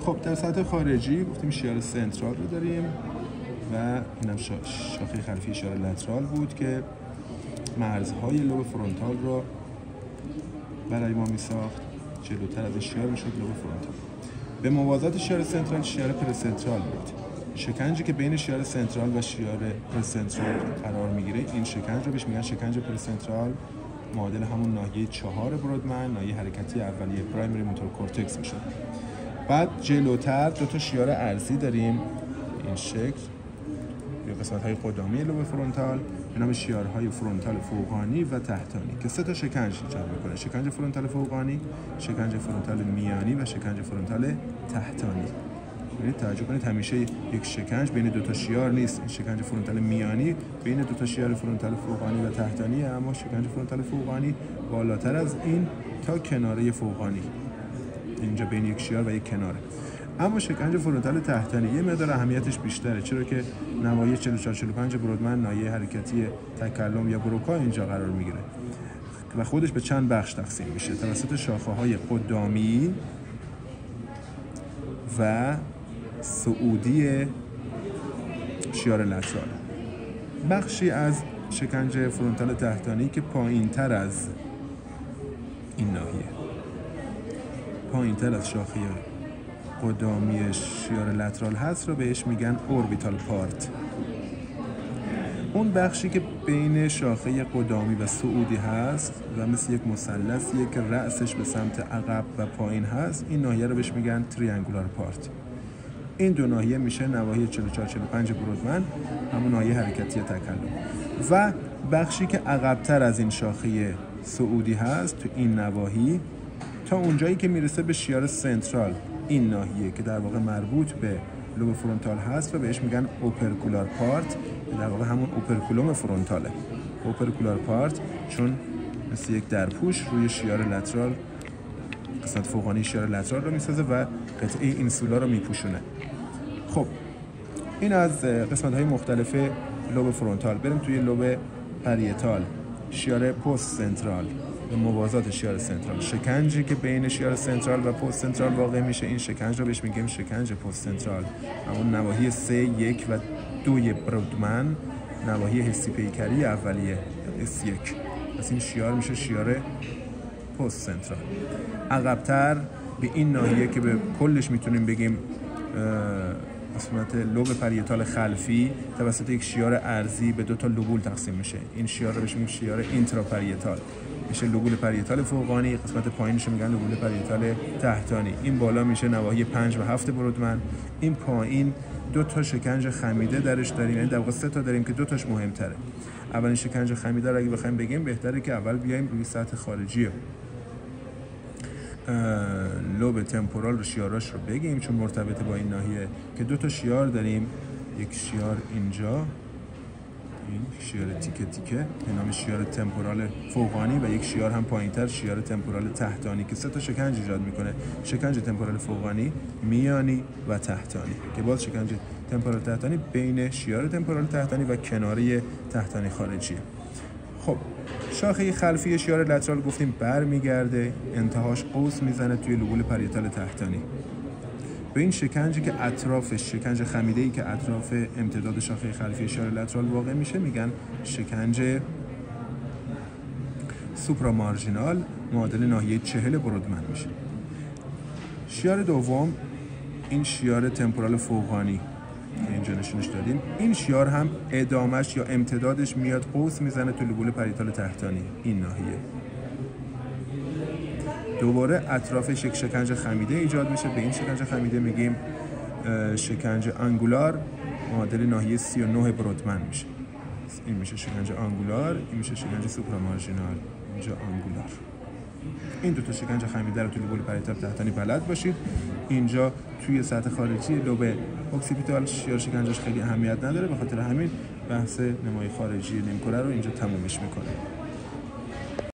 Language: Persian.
خب در سطح خارجی گفتیم شیار سنترال رو داریم و اینم شاخه خلفی شیار لترال بود که مرزهای لوب فرونتال رو برای ما میساخت. جلوتر از این شیار میشد لوب فرونتال. به موازات شیار سنترال شیار پرسنترال بود. شکنجی که بین شیار سنترال و شیار پرسنترال قرار میگیره، این شکنج رو بهش میگن شکنج پرسنترال، معادل همون ناحیه 4 برودمن، ناحیه حرکتی اولیه پرایمری موتور کورتکس میشه. بعد جلوتر دو تا شیار ارضی داریم این شکل یا قسمت‌های قدامی لوب فرونتال به نام شیارهای فرونتال فوقانی و تحتانی که سه تا شکنج ایجاد میکنه: شکنج فرونتال فوقانی، شکنج فرونتال میانی و شکنج فرونتال تحتانی. ببینید توجه کنید همیشه یک شکنج بین دو تا شیار نیست. این شکنج فرونتال میانی بین دو تا شیار فرونتال فوقانی و تحتانی، اما شکنج فرونتال فوقانی بالاتر از این تا کناره فوقانی، اینجا بین یک شیار و یک کناره. اما شکنج فرونتال تحتانی یه مقدار اهمیتش بیشتره، چرا که نواحی 44-45 برودمن، ناحیه حرکتی تکلم یا بروکا اینجا قرار میگیره و خودش به چند بخش تقسیم میشه توسط شاخه‌های قدامی و صعودی شیار لترال. بخشی از شکنج فرونتال تحتانی که پایین‌تر از این ناحیه، پایین‌تر از شاخه قدامی شیار لترال هست رو بهش میگن اوربیتال پارت. اون بخشی که بین شاخه قدامی و صعودی هست و مثل یک مثلثیه که رأسش به سمت عقب و پایین هست، این ناحیه رو بهش میگن تریانگولار پارت. این دو ناحیه میشه نواحی 44-45 برودمن، همون ناحیه حرکتی تکلم. و بخشی که عقب‌تر از این شاخه صعودی هست تو این نواحی تا اونجایی که میرسه به شیار سنترال، این ناحیه که در واقع مربوط به لوب فرونتال هست و بهش میگن اوپرکولار پارت، در واقع همون اوپرکولوم فرونتاله. اوپرکولار پارت چون مثل یک درپوش روی شیار لترال، قسمت فوقانی شیار لترال رو میسازه و قطعه اینسولا رو میپوشونه. خب این از قسمت‌های مختلف لوب فرونتال. بریم توی لوب پریتال، شیار پست سنترال به موازات شیار سنترال. شکنجی که بین شیار سنترال و پست سنترال واقع میشه، این شکنج رو بهش میگیم شکنج پست سنترال. همون نواحی 3، 1 و 2 برودمن، نواحی حسی پیکری اولیه S1. پس این شیار میشه شیار پست سنترال. عقب‌تر به این ناحیه که به کلش میتونیم بگیم قسمت لوب پریتال خلفی توسط یک شیار ارضی به دو تا لوبول تقسیم میشه. این شیار رو بهش میگیم شیار اینتراپریتال، میشه لوبول پریتال فوقانی، قسمت پایینش میگن لوبول پریتال تحتانی. این بالا میشه نواحی 5 و 7 برودمن، این پایین دو تا شکنج خمیده درش داریم، یعنی در واقع 3 تا داریم که 2 تاش مهمتره. اولین شکنج خمیده رو اگه بخوایم بگیم بهتره که اول بیایم روی سطح خارجی لوب تمپورال رو شیاراش رو بگیم، چون مرتبط با این ناحیه که 2 تا شیار داریم. یک شیار اینجا، این شیار تیکه تیکه به نام شیار تمپورال فوقانی و یک شیار هم پایینتر شیار تمپورال تحتانی که 3 تا شکنج ایجاد میکنه: شکنج تمپورال فوقانی، میانی و تحتانی، که باز شکنج تمپورال تحتانی بین شیار تمپورال تحتانی و کناره تحتانی خارجیه. خب شاخه خلفی شیار لترال گفتیم برمیگرده، انتهاش قوس میزنه توی لوبول پریتال تحتانی. به این شکنجی که اطرافش، شکنج خمیده‌ای که اطراف امتداد شاخه خلفی شیار لترال واقع میشه، میگن شکنج سوپرامارژینال، معادل ناحیه 40 برودمن میشه. شیار دوم این شیار تمپورال فوقانی که اینجا نشونش دادیم، این شیار هم ادامش یا امتدادش میاد قوس میزنه تو لوبول پریتال تحتانی، این ناحیه. دوباره اطرافش یک شکنج خمیده ایجاد میشه، به این شکنج خمیده میگیم شکنج آنگولار، معادل ناحیه 39 برودمن میشه. این میشه شکنج آنگولار، این میشه شکنج سوپرامارژینال، اینجا آنگولار. این دو تا شکنج خمیده رو توی لوبول پریتال تحتانی بلد باشید. اینجا توی سطح خارجی لوب اوکسیپیتال شیار شکنجش خیلی اهمیت نداره، به خاطر همین بحث نمای خارجی نیمکره رو اینجا تمومش میکنه.